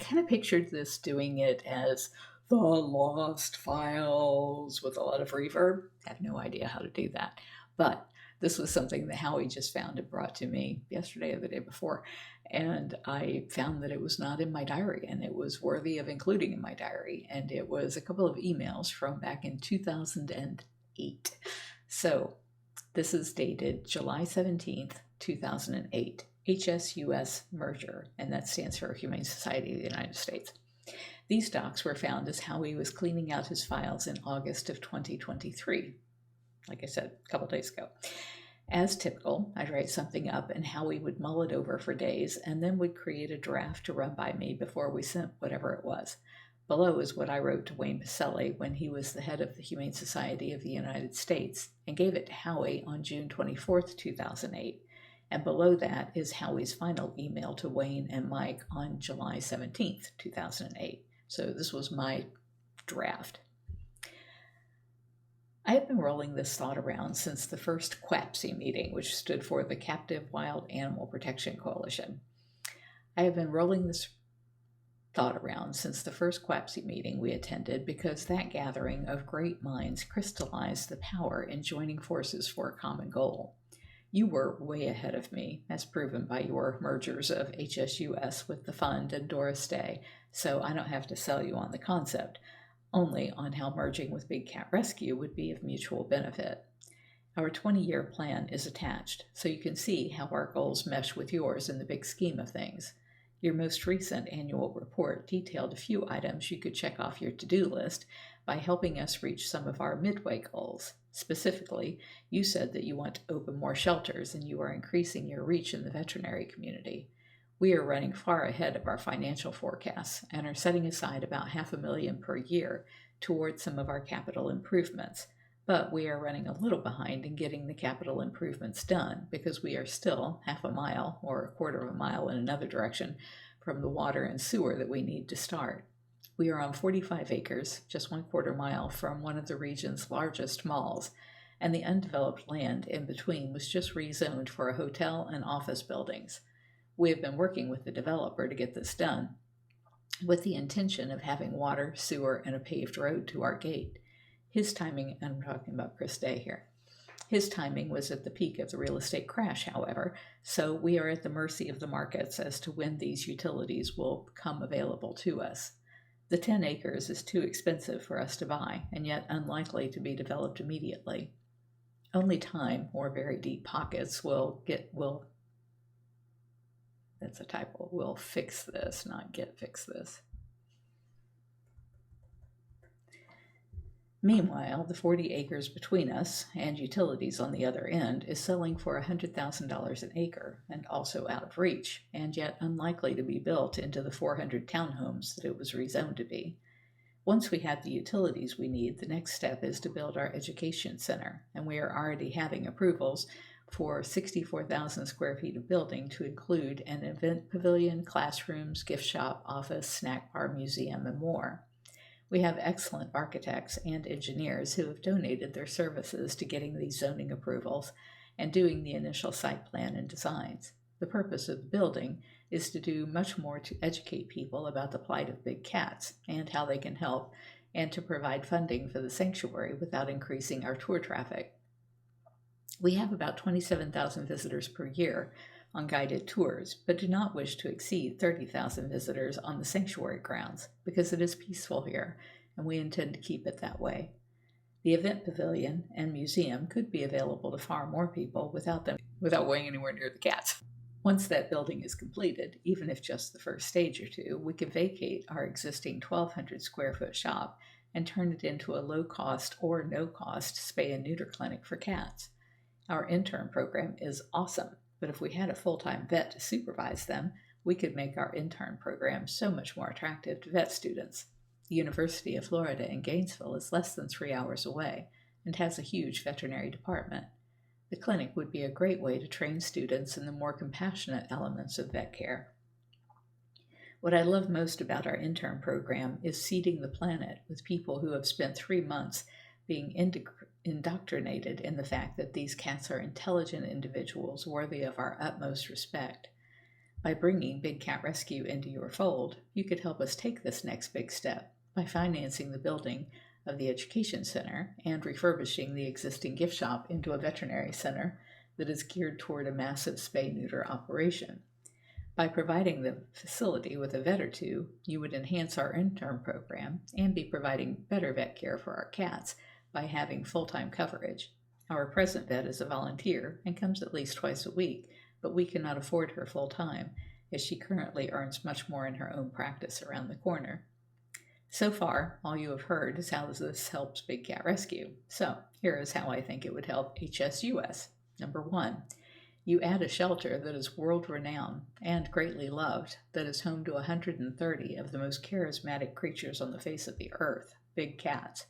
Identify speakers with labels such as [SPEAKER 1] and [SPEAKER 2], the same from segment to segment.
[SPEAKER 1] kind of pictured this doing it as the Lost Files with a lot of reverb. I have no idea how to do that. But this was something that Howie just found and brought to me yesterday or the day before. And I found that it was not in my diary and it was worthy of including in my diary. And it was a couple of emails from back in 2008. So this is dated July 17th, 2008. HSUS merger, and that stands for Humane Society of the United States. These docs were found as Howie was cleaning out his files in August of 2023. Like I said, a couple days ago. As typical, I'd write something up and Howie would mull it over for days and then would create a draft to run by me before we sent whatever it was. Below is what I wrote to Wayne Pacelle when he was the head of the Humane Society of the United States and gave it to Howie on June 24th, 2008. And below that is Howie's final email to Wayne and Mike on July 17th, 2008. So this was my draft. I have been rolling this thought around since the first QAPC meeting, which stood for the Captive Wild Animal Protection Coalition. I have been rolling this thought around since the first QAPC meeting we attended because that gathering of great minds crystallized the power in joining forces for a common goal. You were way ahead of me, as proven by your mergers of HSUS with the fund and Doris Day, so I don't have to sell you on the concept, only on how merging with Big Cat Rescue would be of mutual benefit. Our 20-year plan is attached, so you can see how our goals mesh with yours in the big scheme of things. Your most recent annual report detailed a few items you could check off your to-do list by helping us reach some of our midway goals. Specifically, you said that you want to open more shelters and you are increasing your reach in the veterinary community. We are running far ahead of our financial forecasts and are setting aside about $500,000 per year towards some of our capital improvements. But we are running a little behind in getting the capital improvements done because we are still half a mile or a quarter of a mile in another direction from the water and sewer that we need to start. We are on 45 acres, just 1/4 mile from one of the region's largest malls, and the undeveloped land in between was just rezoned for a hotel and office buildings. We have been working with the developer to get this done, with the intention of having water, sewer, and a paved road to our gate. His timing, and I'm talking about Chris Day here, his timing was at the peak of the real estate crash, however, so we are at the mercy of the markets as to when these utilities will become available to us. The 10 acres is too expensive for us to buy, and yet unlikely to be developed immediately. Only time or very deep pockets will that's a typo, will fix this, not fix this. Meanwhile, the 40 acres between us and utilities on the other end is selling for $100,000 an acre and also out of reach, and yet unlikely to be built into the 400 townhomes that it was rezoned to be. Once we have the utilities we need, the next step is to build our education center, and we are already having approvals for 64,000 square feet of building to include an event pavilion, classrooms, gift shop, office, snack bar, museum, and more. We have excellent architects and engineers who have donated their services to getting these zoning approvals and doing the initial site plan and designs. The purpose of the building is to do much more to educate people about the plight of big cats and how they can help, and to provide funding for the sanctuary without increasing our tour traffic. We have about 27,000 visitors per year on guided tours, but do not wish to exceed 30,000 visitors on the sanctuary grounds because it is peaceful here, and we intend to keep it that way. The event pavilion and museum could be available to far more people without going anywhere near the cats. Once that building is completed, even if just the first stage or two, we could vacate our existing 1,200 square foot shop and turn it into a low-cost or no-cost spay and neuter clinic for cats. Our intern program is awesome, but if we had a full-time vet to supervise them, we could make our intern program so much more attractive to vet students. The University of Florida in Gainesville is less than 3 hours away and has a huge veterinary department. The clinic would be a great way to train students in the more compassionate elements of vet care. What I love most about our intern program is seeding the planet with people who have spent 3 months being indoctrinated in the fact that these cats are intelligent individuals worthy of our utmost respect. By bringing Big Cat Rescue into your fold, you could help us take this next big step by financing the building of the education center and refurbishing the existing gift shop into a veterinary center that is geared toward a massive spay-neuter operation. By providing the facility with a vet or two, you would enhance our intern program and be providing better vet care for our cats by having full-time coverage. Our present vet is a volunteer and comes at least twice a week, but we cannot afford her full-time, as she currently earns much more in her own practice around the corner. So far, all you have heard is how this helps Big Cat Rescue. So, here is how I think it would help HSUS. Number 1. You add a shelter that is world-renowned and greatly loved, that is home to 130 of the most charismatic creatures on the face of the earth, big cats.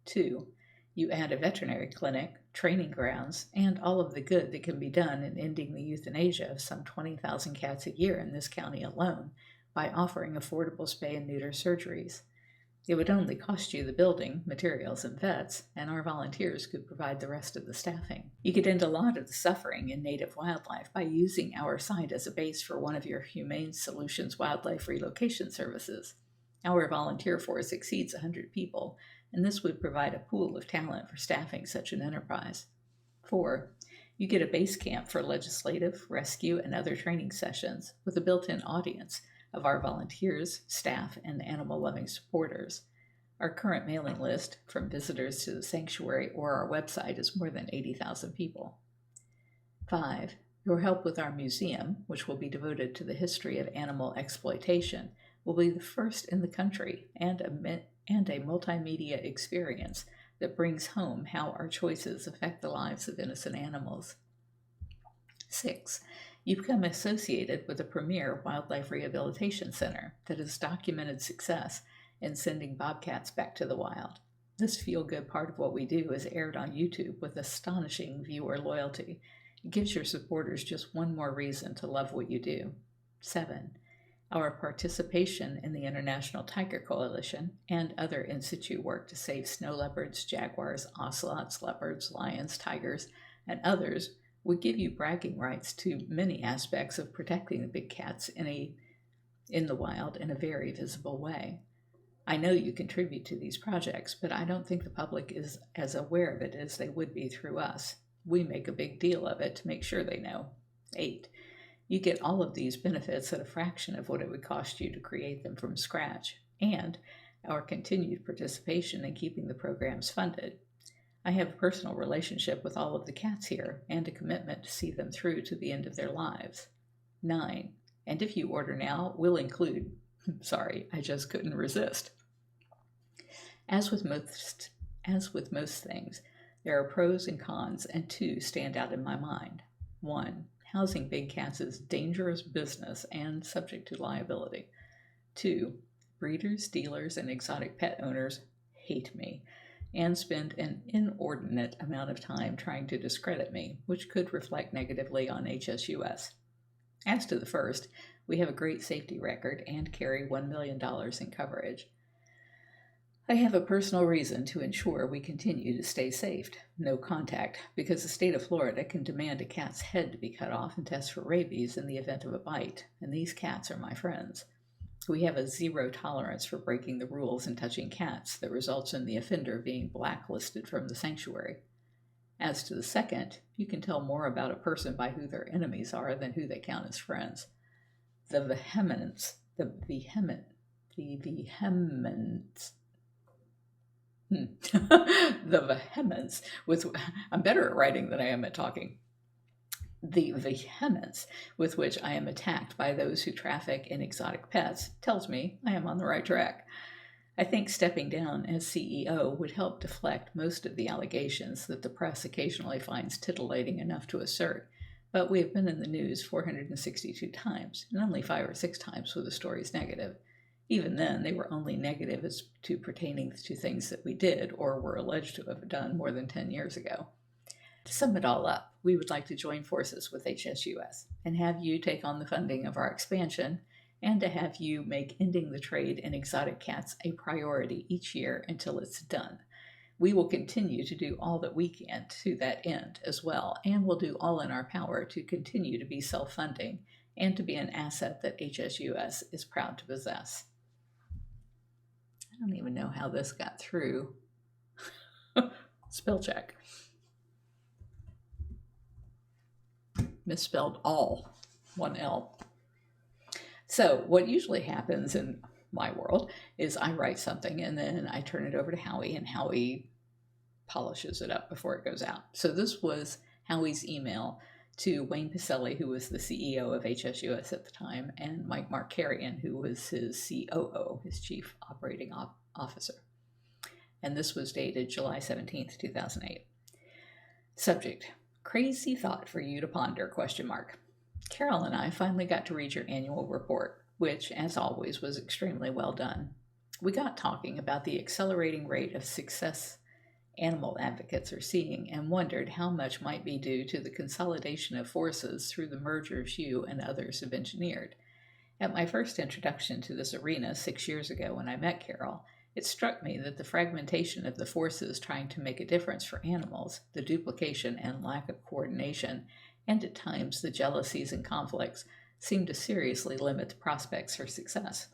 [SPEAKER 1] 2. You add a veterinary clinic, training grounds, and all of the good that can be done in ending the euthanasia of some 20,000 cats a year in this county alone by offering affordable spay and neuter surgeries. It would only cost you the building, materials, and vets, and our volunteers could provide the rest of the staffing. You could end a lot of the suffering in native wildlife by using our site as a base for one of your Humane Solutions wildlife relocation services. Our volunteer force exceeds 100 people, and this would provide a pool of talent for staffing such an enterprise. 4. You get a base camp for legislative, rescue, and other training sessions with a built-in audience of our volunteers, staff, and animal-loving supporters. Our current mailing list, from visitors to the sanctuary or our website, is more than 80,000 people. 5. Your help with our museum, which will be devoted to the history of animal exploitation, will be the first in the country and a multimedia experience that brings home how our choices affect the lives of innocent animals. 6. You become associated with a premier wildlife rehabilitation center that has documented success in sending bobcats back to the wild. This feel-good part of what we do is aired on YouTube with astonishing viewer loyalty. It gives your supporters just one more reason to love what you do. 7. Our participation in the International Tiger Coalition and other in situ work to save snow leopards, jaguars, ocelots, leopards, lions, tigers, and others would give you bragging rights to many aspects of protecting the big cats in the wild in a very visible way. I know you contribute to these projects, but I don't think the public is as aware of it as they would be through us. We make a big deal of it to make sure they know. 8. You get all of these benefits at a fraction of what it would cost you to create them from scratch, and our continued participation in keeping the programs funded. I have a personal relationship with all of the cats here and a commitment to see them through to the end of their lives. 9. And if you order now, we'll include, sorry, I just couldn't resist. As with most things, there are pros and cons, and 2 stand out in my mind. 1. Housing big cats is dangerous business and subject to liability. 2. Breeders, dealers, and exotic pet owners hate me and spend an inordinate amount of time trying to discredit me, which could reflect negatively on HSUS. As to the first, we have a great safety record and carry $1 million in coverage. I have a personal reason to ensure we continue to stay safe, no contact, because the state of Florida can demand a cat's head to be cut off and test for rabies in the event of a bite, and these cats are my friends. We have a zero tolerance for breaking the rules and touching cats that results in the offender being blacklisted from the sanctuary. As to the second, you can tell more about a person by who their enemies are than who they count as friends. The vehemence with I'm better at writing than I am at talking. The vehemence with which I am attacked by those who traffic in exotic pets tells me I am on the right track. I think stepping down as CEO would help deflect most of the allegations that the press occasionally finds titillating enough to assert, but we have been in the news 462 times, and only 5 or 6 times were the stories negative. Even then, they were only negative as to pertaining to things that we did or were alleged to have done more than 10 years ago. To sum it all up, we would like to join forces with HSUS and have you take on the funding of our expansion and to have you make ending the trade in exotic cats a priority each year until it's done. We will continue to do all that we can to that end as well, and will do all in our power to continue to be self-funding and to be an asset that HSUS is proud to possess. I don't even know how this got through. Spell check. Misspelled all, one L. So what usually happens in my world is I write something and then I turn it over to Howie, and Howie polishes it up before it goes out. So this was Howie's email to Wayne Pacelle, who was the CEO of HSUS at the time, and Mike Markarian, who was his COO, his Chief Operating Officer. And this was dated July 17th, 2008. Subject: crazy thought for you to ponder, ? Carole and I finally got to read your annual report, which, as always, was extremely well done. We got talking about the accelerating rate of success animal advocates are seeing and wondered how much might be due to the consolidation of forces through the mergers you and others have engineered. At my first introduction to this arena 6 years ago when I met Carole, it struck me that the fragmentation of the forces trying to make a difference for animals, the duplication and lack of coordination, and at times the jealousies and conflicts, seemed to seriously limit the prospects for success.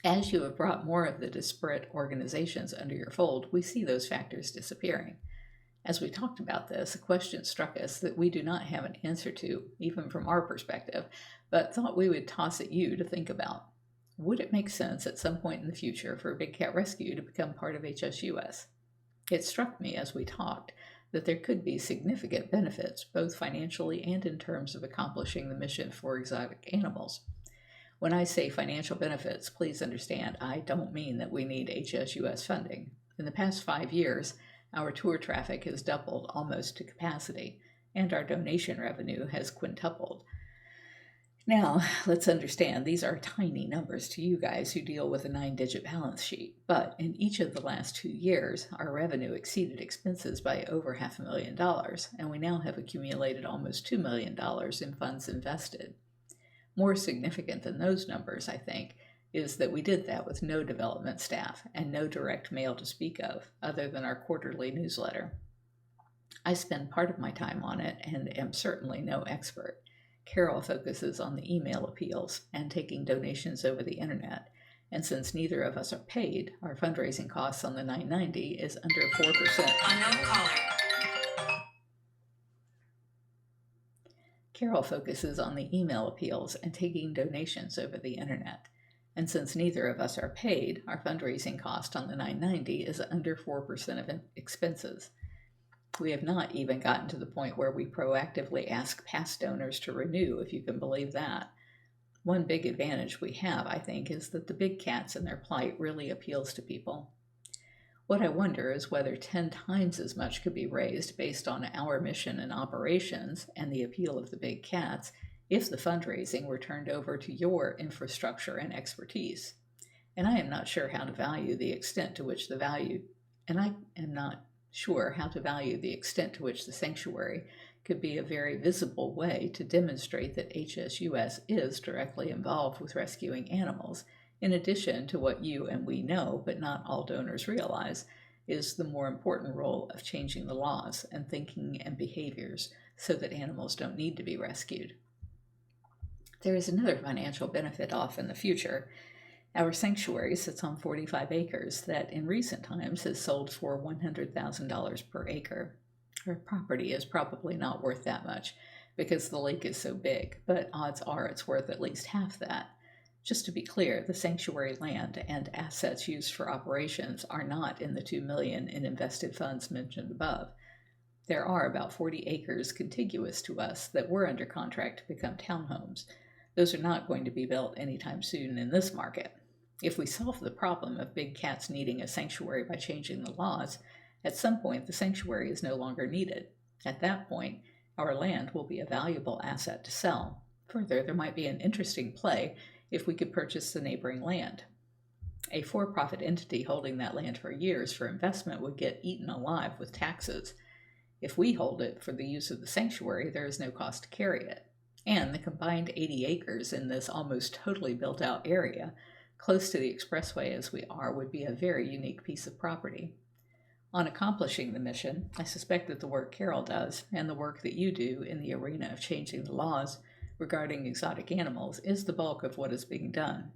[SPEAKER 1] As you have brought more of the disparate organizations under your fold, we see those factors disappearing. As we talked about this, a question struck us that we do not have an answer to, even from our perspective, but thought we would toss at you to think about. Would it make sense at some point in the future for Big Cat Rescue to become part of HSUS? It struck me as we talked that there could be significant benefits, both financially and in terms of accomplishing the mission for exotic animals. When I say financial benefits, please understand I don't mean that we need HSUS funding. In the past 5 years, our tour traffic has doubled almost to capacity, and our donation revenue has quintupled. Now, let's understand, these are tiny numbers to you guys who deal with a 9-digit balance sheet, but in each of the last 2 years, our revenue exceeded expenses by over $500,000, and we now have accumulated almost $2 million in funds invested. More significant than those numbers, I think, is that we did that with no development staff and no direct mail to speak of, other than our quarterly newsletter. I spend part of my time on it and am certainly no expert. Carole focuses on the email appeals and taking donations over the internet, and since neither of us are paid, our fundraising costs on the 990 is under 4%. Unknown caller. Carole focuses on the email appeals and taking donations over the internet, and since neither of us are paid, our fundraising cost on the 990 is under 4% of expenses. We have not even gotten to the point where we proactively ask past donors to renew, if you can believe that. One big advantage we have, I think, is that the big cats and their plight really appeals to people. What I wonder is whether 10 times as much could be raised based on our mission and operations and the appeal of the big cats if the fundraising were turned over to your infrastructure and expertise. And I am not sure how to value the extent to which the sanctuary could be a very visible way to demonstrate that HSUS is directly involved with rescuing animals, in addition to what you and we know, but not all donors realize, is the more important role of changing the laws and thinking and behaviors so that animals don't need to be rescued. There is another financial benefit off in the future. Our sanctuary sits on 45 acres that in recent times has sold for $100,000 per acre. Our property is probably not worth that much because the lake is so big, but odds are it's worth at least half that. Just to be clear, the sanctuary land and assets used for operations are not in the $2 million in invested funds mentioned above. There are about 40 acres contiguous to us that were under contract to become townhomes. Those are not going to be built anytime soon in this market. If we solve the problem of big cats needing a sanctuary by changing the laws, at some point the sanctuary is no longer needed. At that point, our land will be a valuable asset to sell. Further, there might be an interesting play if we could purchase the neighboring land. A for-profit entity holding that land for years for investment would get eaten alive with taxes. If we hold it for the use of the sanctuary, there is no cost to carry it. And the combined 80 acres in this almost totally built-out area, close to the expressway as we are, would be a very unique piece of property. On accomplishing the mission, I suspect that the work Carole does and the work that you do in the arena of changing the laws regarding exotic animals is the bulk of what is being done.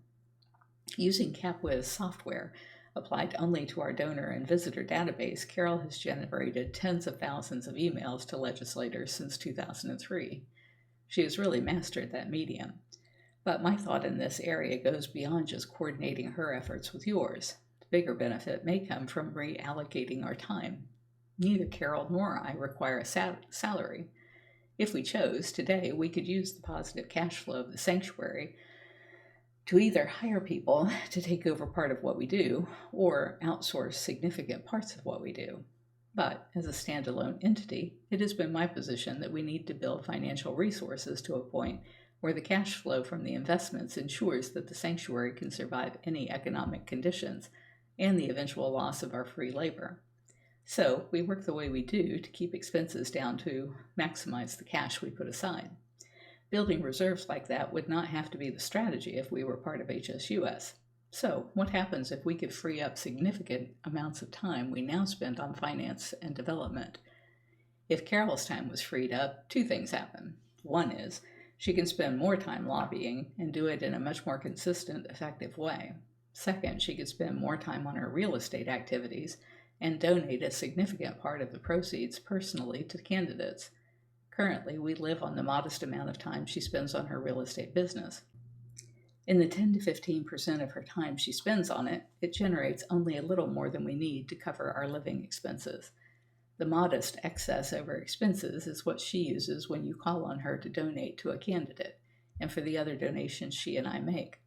[SPEAKER 1] Using CapWiz software applied only to our donor and visitor database, Carole has generated tens of thousands of emails to legislators since 2003. She has really mastered that medium. But my thought in this area goes beyond just coordinating her efforts with yours. The bigger benefit may come from reallocating our time. Neither Carole nor I require a salary. If we chose, today we could use the positive cash flow of the sanctuary to either hire people to take over part of what we do or outsource significant parts of what we do. But as a standalone entity, it has been my position that we need to build financial resources to a point where the cash flow from the investments ensures that the sanctuary can survive any economic conditions and the eventual loss of our free labor. So we work the way we do to keep expenses down to maximize the cash we put aside. Building reserves like that would not have to be the strategy if we were part of HSUS. So what happens if we could free up significant amounts of time we now spend on finance and development? If Carole's time was freed up, two things happen. One is she can spend more time lobbying and do it in a much more consistent, effective way. Second, she could spend more time on her real estate activities and donate a significant part of the proceeds personally to candidates. Currently, we live on the modest amount of time she spends on her real estate business. In the 10 to 15% of her time she spends on it, it generates only a little more than we need to cover our living expenses. The modest excess over expenses is what she uses when you call on her to donate to a candidate, and for the other donations she and I make.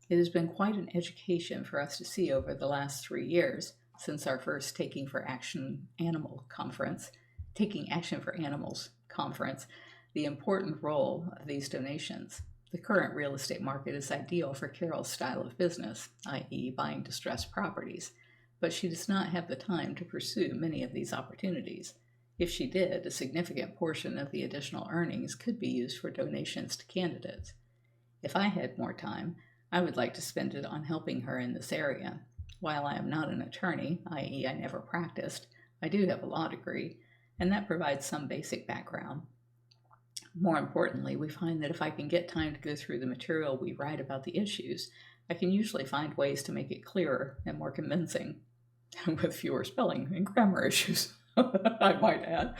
[SPEAKER 1] It has been quite an education for us to see over the last 3 years, since our first Taking Action for Animals conference, the important role of these donations. The current real estate market is ideal for Carole's style of business, i.e. buying distressed properties, but she does not have the time to pursue many of these opportunities. If she did, a significant portion of the additional earnings could be used for donations to candidates. If I had more time, I would like to spend it on helping her in this area. While I am not an attorney, i.e. I never practiced, I do have a law degree, and that provides some basic background. More importantly, we find that if I can get time to go through the material we write about the issues, I can usually find ways to make it clearer and more convincing, with fewer spelling and grammar issues, I might add.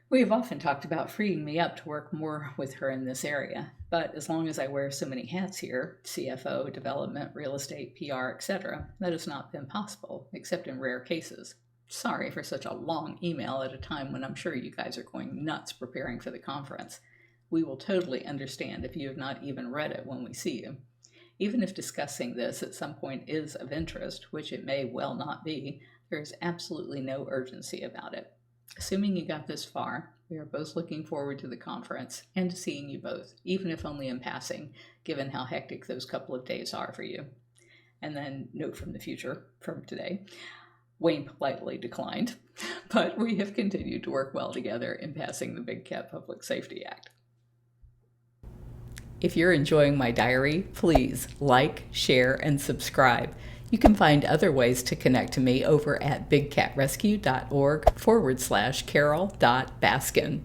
[SPEAKER 1] We have often talked about freeing me up to work more with her in this area, but as long as I wear so many hats here, CFO, development, real estate, PR, etc., that has not been possible, except in rare cases. Sorry for such a long email at a time when I'm sure you guys are going nuts preparing for the conference. We will totally understand if you have not even read it when we see you. Even if discussing this at some point is of interest, which it may well not be, there is absolutely no urgency about it. Assuming you got this far, we are both looking forward to the conference and to seeing you both, even if only in passing, given how hectic those couple of days are for you. And then, note from the future, from today, Wayne politely declined, but we have continued to work well together in passing the Big Cat Public Safety Act. If you're enjoying my diary, please like, share, and subscribe. You can find other ways to connect to me over at bigcatrescue.org/Carole.Baskin.